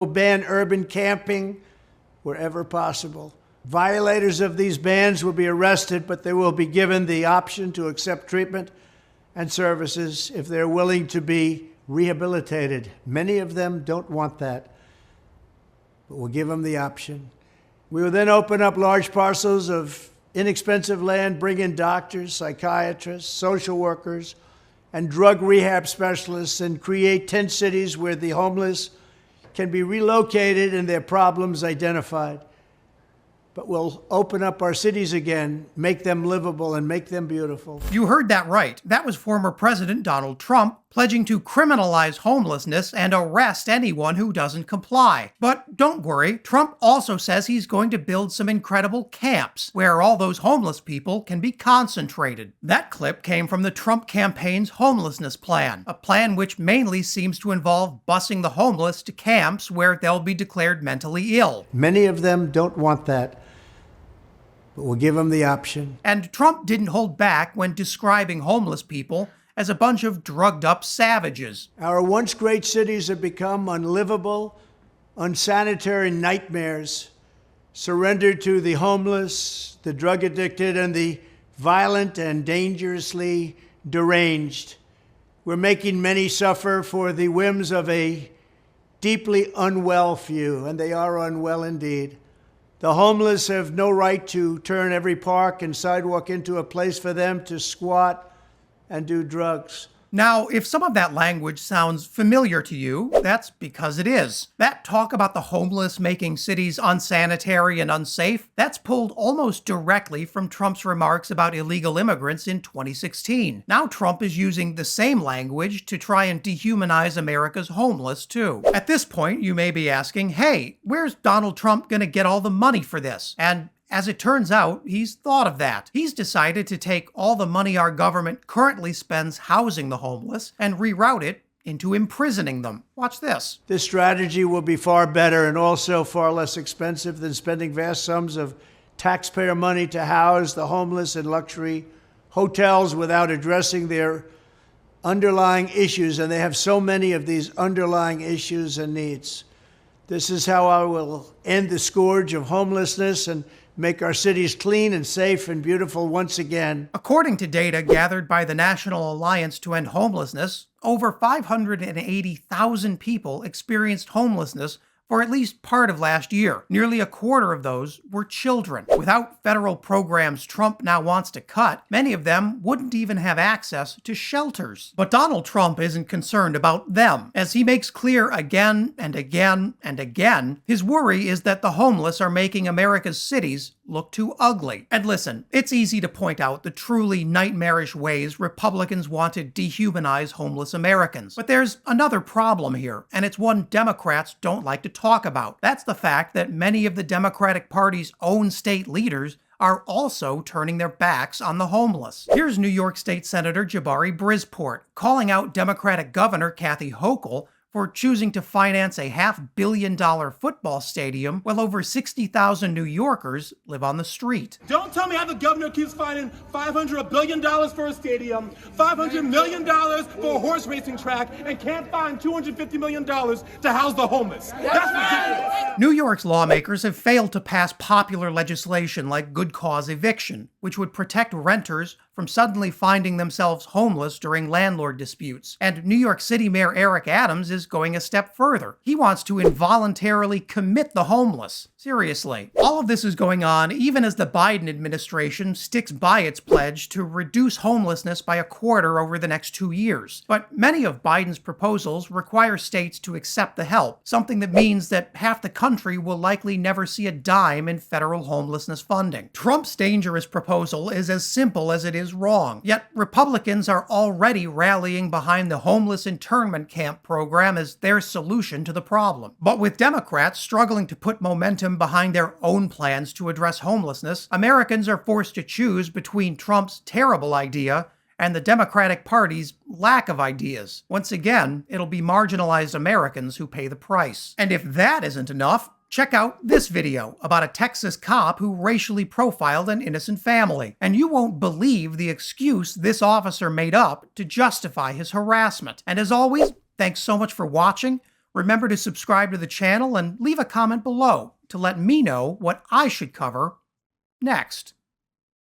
We'll ban urban camping wherever possible. Violators of these bans will be arrested, but they will be given the option to accept treatment and services if they're willing to be rehabilitated. Many of them don't want that, but we'll give them the option. We will then open up large parcels of inexpensive land, bring in doctors, psychiatrists, social workers, and drug rehab specialists, and create 10 cities where the homeless can be relocated and their problems identified. But we'll open up our cities again, make them livable, and make them beautiful. You heard that right. That was former President Donald Trump pledging to criminalize homelessness and arrest anyone who doesn't comply. But don't worry, Trump also says he's going to build some incredible camps where all those homeless people can be concentrated. That clip came from the Trump campaign's homelessness plan, a plan which mainly seems to involve busing the homeless to camps where they'll be declared mentally ill. Many of them don't want that, but we'll give them the option. And Trump didn't hold back when describing homeless people as a bunch of drugged-up savages. Our once great cities have become unlivable, unsanitary nightmares, surrendered to the homeless, the drug-addicted, and the violent and dangerously deranged. We're making many suffer for the whims of a deeply unwell few, and they are unwell indeed. The homeless have no right to turn every park and sidewalk into a place for them to squat and do drugs. Now, if some of that language sounds familiar to you, that's because it is. That talk about the homeless making cities unsanitary and unsafe, that's pulled almost directly from Trump's remarks about illegal immigrants in 2016. Now Trump is using the same language to try and dehumanize America's homeless, too. At this point, you may be asking, hey, where's Donald Trump gonna get all the money for this? And as it turns out, he's thought of that. He's decided to take all the money our government currently spends housing the homeless and reroute it into imprisoning them. Watch this. This strategy will be far better and also far less expensive than spending vast sums of taxpayer money to house the homeless in luxury hotels without addressing their underlying issues. And they have so many of these underlying issues and needs. This is how I will end the scourge of homelessness and make our cities clean and safe and beautiful once again. According to data gathered by the National Alliance to End Homelessness, over 580,000 people experienced homelessness for at least part of last year. Nearly a quarter of those were children. Without federal programs Trump now wants to cut, many of them wouldn't even have access to shelters. But Donald Trump isn't concerned about them. As he makes clear again and again and again, his worry is that the homeless are making America's cities look too ugly. And listen, it's easy to point out the truly nightmarish ways Republicans want to dehumanize homeless Americans. But there's another problem here, and it's one Democrats don't like to talk about. That's the fact that many of the Democratic Party's own state leaders are also turning their backs on the homeless. Here's New York State Senator Jabari Brisport calling out Democratic Governor Kathy Hochul for choosing to finance a $500 million football stadium while over 60,000 New Yorkers live on the street. Don't tell me how the governor keeps finding $500 billion for a stadium, $500 million for a horse racing track, and can't find $250 million to house the homeless. That's ridiculous. New York's lawmakers have failed to pass popular legislation like good cause eviction, which would protect renters from suddenly finding themselves homeless during landlord disputes. And New York City Mayor Eric Adams is going a step further. He wants to involuntarily commit the homeless. Seriously. All of this is going on even as the Biden administration sticks by its pledge to reduce homelessness by a quarter over the next 2 years. But many of Biden's proposals require states to accept the help, something that means that half the country will likely never see a dime in federal homelessness funding. Trump's dangerous proposal is as simple as it is wrong. Yet Republicans are already rallying behind the homeless internment camp program as their solution to the problem. But with Democrats struggling to put momentum behind their own plans to address homelessness, Americans are forced to choose between Trump's terrible idea and the Democratic Party's lack of ideas. Once again, it'll be marginalized Americans who pay the price. And if that isn't enough, check out this video about a Texas cop who racially profiled an innocent family. And you won't believe the excuse this officer made up to justify his harassment. And as always, thanks so much for watching. Remember to subscribe to the channel and leave a comment below to let me know what I should cover next.